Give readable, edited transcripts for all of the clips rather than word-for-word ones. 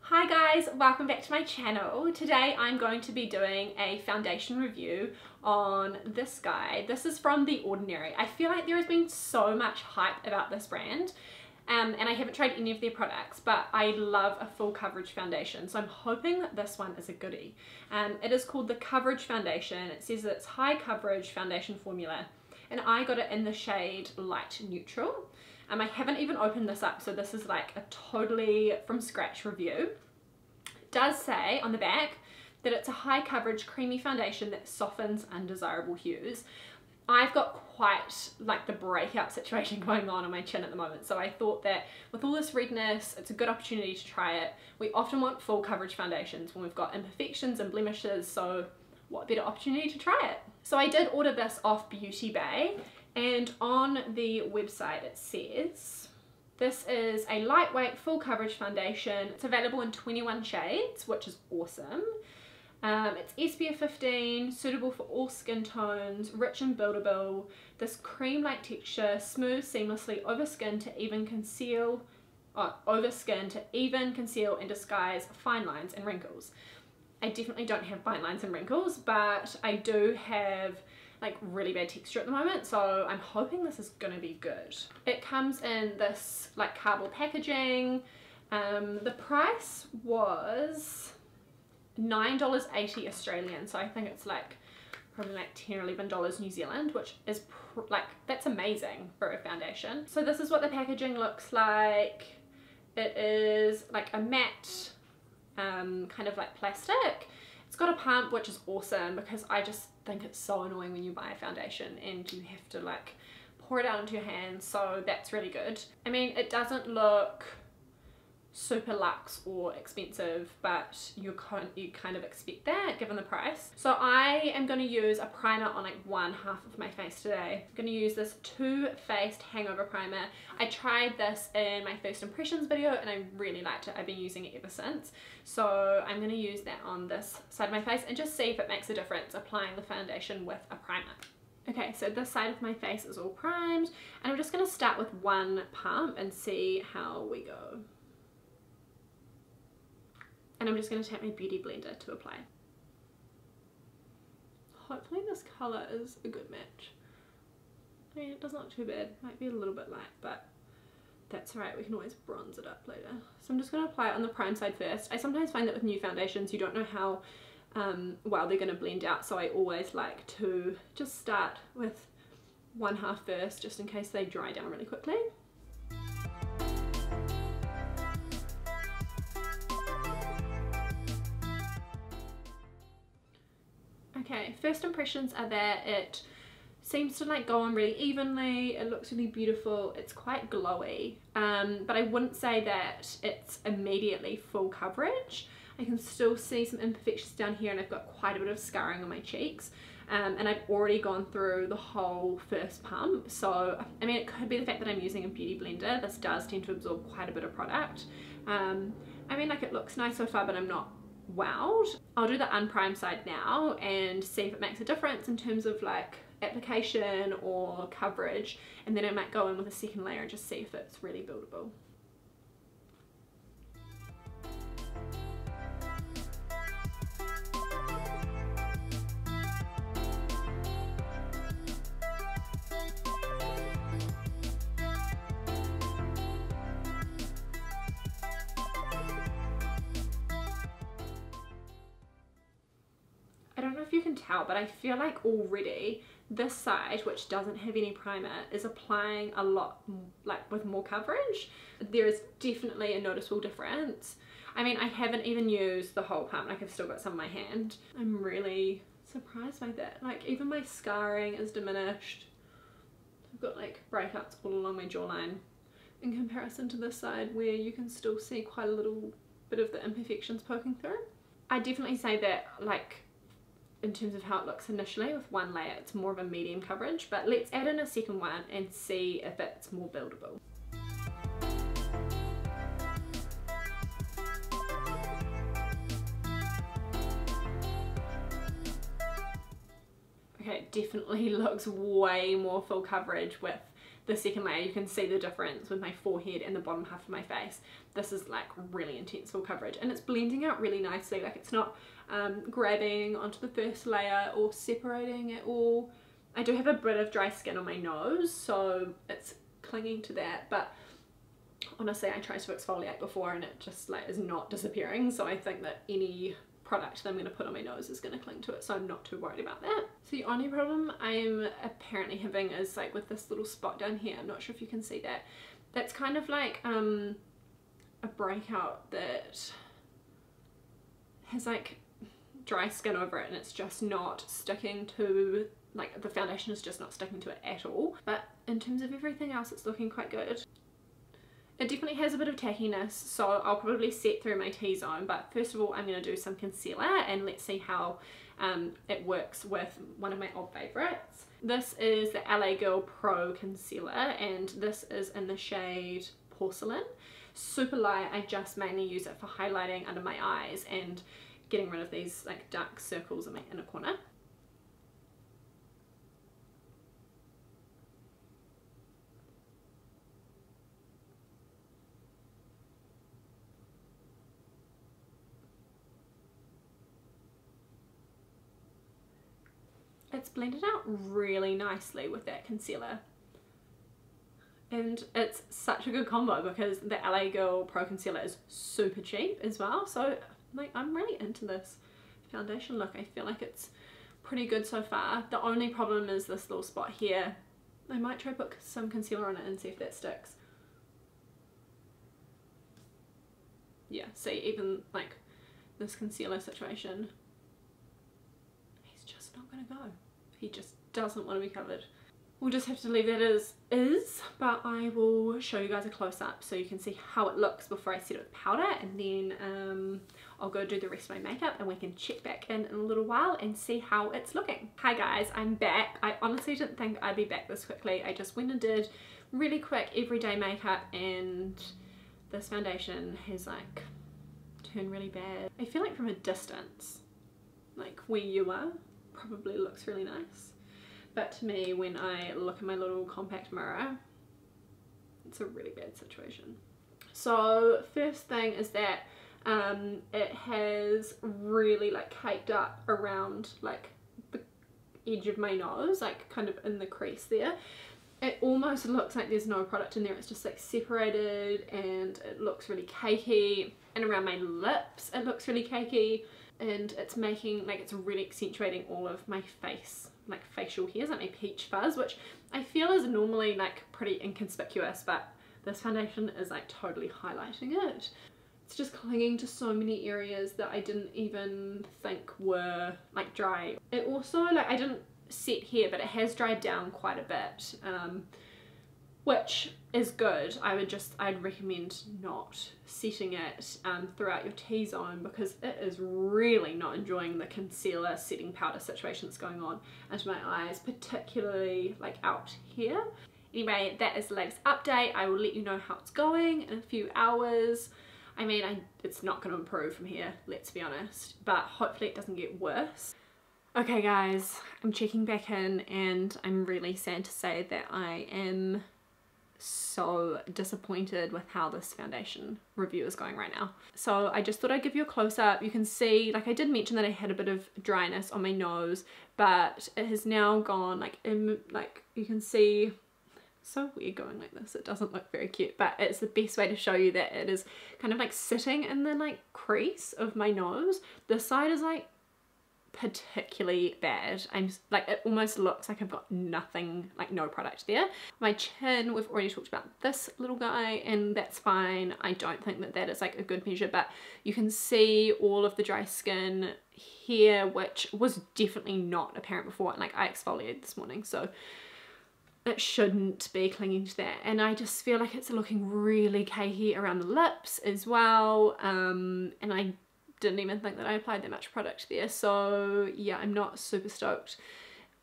Hi guys, welcome back to my channel. Today I'm going to be doing a foundation review on this guy. This is from The Ordinary. I feel like there has been so much hype about this brand and I haven't tried any of their products, but I love a full coverage foundation, so I'm hoping that this one is a goodie. It is called the Coverage Foundation. It says it's high coverage foundation formula and I got it in the shade Light Neutral. I haven't even opened this up, so this is like a totally from scratch review. It does say on the back that it's a high coverage creamy foundation that softens undesirable hues. I've got quite like the breakout situation going on my chin at the moment, so I thought that with all this redness it's a good opportunity to try it. We often want full coverage foundations when we've got imperfections and blemishes, so what better opportunity to try it. So I did order this off Beauty Bay, and on the website it says this is a lightweight full coverage foundation. It's available in 21 shades, which is awesome. It's SPF 15, suitable for all skin tones, rich and buildable. This cream-like texture smooths seamlessly over skin to even conceal and disguise fine lines and wrinkles. I definitely don't have fine lines and wrinkles, but I do have like really bad texture at the moment, so I'm hoping this is gonna be good. It comes in this like cardboard packaging. The price was $9.80 Australian, so I think it's like probably like $10 or $11 New Zealand, which is like, that's amazing for a foundation. So this is what the packaging looks like. It is like a matte kind of like plastic. It's got a pump, which is awesome because I just think it's so annoying when you buy a foundation and you have to like pour it out into your hands, so that's really good. I mean, it doesn't look super luxe or expensive, but you kind of expect that given the price. So I am going to use a primer on like one half of my face today. I'm going to use this Too Faced Hangover Primer. I tried this in my first impressions video and I really liked it. I've been using it ever since. So I'm going to use that on this side of my face and just see if it makes a difference applying the foundation with a primer. Okay, so this side of my face is all primed and I'm just going to start with one pump and see how we go. And I'm just going to take my beauty blender to apply. Hopefully this colour is a good match. I mean, it doesn't look too bad. Might be a little bit light, but that's alright. We can always bronze it up later. So I'm just going to apply it on the prime side first. I sometimes find that with new foundations you don't know how well they're going to blend out, so I always like to just start with one half first just in case they dry down really quickly. Okay, first impressions are that it seems to like go on really evenly. It looks really beautiful. It's quite glowy, but I wouldn't say that it's immediately full coverage. I can still see some imperfections down here and I've got quite a bit of scarring on my cheeks. And I've already gone through the whole first pump, so I mean, it could be the fact that I'm using a beauty blender. This does tend to absorb quite a bit of product. I mean, like, it looks nice so far, but I'm not wowed. I'll do the unprimed side now and see if it makes a difference in terms of like application or coverage, and then I might go in with a second layer and just see if it's really buildable. I don't know if you can tell, but I feel like already this side, which doesn't have any primer, is applying a lot like with more coverage. There is definitely a noticeable difference. I mean, I haven't even used the whole pump, like I've still got some in my hand. I'm really surprised by that. Like, even my scarring is diminished. I've got like breakouts all along my jawline in comparison to this side where you can still see quite a little bit of the imperfections poking through. I definitely say that, like, in terms of how it looks initially with one layer, it's more of a medium coverage, but let's add in a second one and see if it's more buildable. Okay, it definitely looks way more full coverage with the second layer, you can see the difference with my forehead and the bottom half of my face. This is like really intense full coverage, and it's blending out really nicely. Like it's not grabbing onto the first layer or separating at all. I do have a bit of dry skin on my nose, so it's clinging to that, but honestly I tried to exfoliate before and it just like is not disappearing, so I think that any product that I'm going to put on my nose is going to cling to it, so I'm not too worried about that. So the only problem I'm apparently having is like with this little spot down here. I'm not sure if you can see that. That's kind of like a breakout that has like dry skin over it, and it's just not sticking to, like the foundation is just not sticking to it at all. But in terms of everything else, it's looking quite good. It definitely has a bit of tackiness, so I'll probably set through my T-zone, but first of all I'm going to do some concealer and let's see how it works with one of my old favourites. This is the LA Girl Pro Concealer, and this is in the shade Porcelain. Super light. I just mainly use it for highlighting under my eyes and getting rid of these like dark circles in my inner corner. It's blended out really nicely with that concealer, and it's such a good combo because the LA Girl Pro Concealer is super cheap as well, so like I'm really into this foundation look. I feel like it's pretty good so far. The only problem is this little spot here. I might try to put some concealer on it and see if that sticks. Yeah, see, even like this concealer situation, he's just not gonna go. He just doesn't want to be covered. We'll just have to leave that as is, but I will show you guys a close-up so you can see how it looks before I set it with powder, and then I'll go do the rest of my makeup and we can check back in a little while and see how it's looking. Hi guys, I'm back. I honestly didn't think I'd be back this quickly. I just went and did really quick everyday makeup, and this foundation has like turned really bad. I feel like from a distance, like where you are, probably looks really nice, but to me when I look in my little compact mirror, it's a really bad situation. So first thing is that it has really like caked up around like the edge of my nose, like kind of in the crease there. It almost looks like there's no product in there, it's just like separated, and it looks really cakey, and around my lips it looks really cakey. And it's making, like, it's really accentuating all of my face, like facial hairs, like my peach fuzz, which I feel is normally like pretty inconspicuous, but this foundation is like totally highlighting it. It's just clinging to so many areas that I didn't even think were like dry. It also, like, I didn't set here, but it has dried down quite a bit, which is good. I'd recommend not setting it throughout your T-zone, because it is really not enjoying the concealer setting powder situation that's going on under my eyes, particularly like out here. Anyway, that is the latest update. I will let you know how it's going in a few hours. I mean, it's not going to improve from here, let's be honest, but hopefully it doesn't get worse. Okay guys, I'm checking back in, and I'm really sad to say that I am so disappointed with how this foundation review is going right now. So I just thought I'd give you a close-up. You can see, like I did mention that I had a bit of dryness on my nose, but it has now gone like in, like you can see, so weird going like this, it doesn't look very cute, but it's the best way to show you that it is kind of like sitting in the like crease of my nose. This side is like particularly bad. I'm like, it almost looks like I've got nothing, like no product there. My chin, we've already talked about this little guy, and that's fine. I don't think that that is like a good measure, but you can see all of the dry skin here, which was definitely not apparent before, and like I exfoliated this morning, so it shouldn't be clinging to that. And I just feel like it's looking really cakey around the lips as well, and I didn't even think that I applied that much product there, so yeah, I'm not super stoked.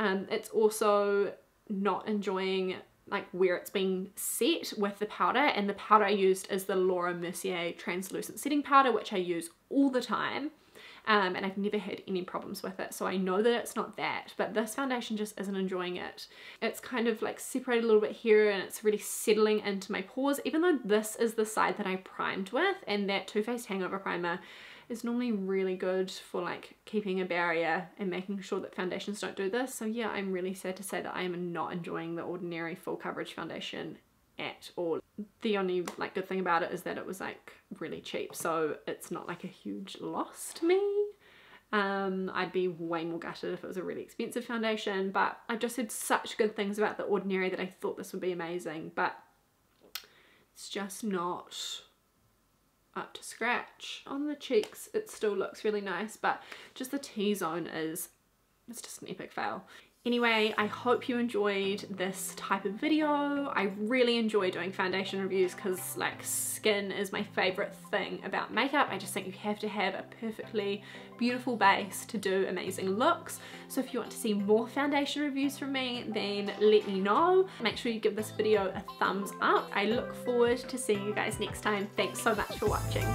It's also not enjoying like where it's being set with the powder, and the powder I used is the Laura Mercier translucent setting powder, which I use all the time, and I've never had any problems with it, so I know that it's not that, but this foundation just isn't enjoying it. It's kind of like separated a little bit here and it's really settling into my pores, even though this is the side that I primed with, and that Too Faced Hangover Primer is normally really good for like keeping a barrier and making sure that foundations don't do this. So yeah, I'm really sad to say that I am not enjoying the Ordinary Full Coverage Foundation at all. The only like good thing about it is that it was like really cheap, so it's not like a huge loss to me. I'd be way more gutted if it was a really expensive foundation, but I just heard such good things about the Ordinary that I thought this would be amazing, but it's just not up to scratch. On the cheeks it still looks really nice, but just the T-zone it's just an epic fail. Anyway, I hope you enjoyed this type of video. I really enjoy doing foundation reviews because like skin is my favorite thing about makeup. I just think you have to have a perfectly beautiful base to do amazing looks. So if you want to see more foundation reviews from me, then let me know. Make sure you give this video a thumbs up. I look forward to seeing you guys next time. Thanks so much for watching.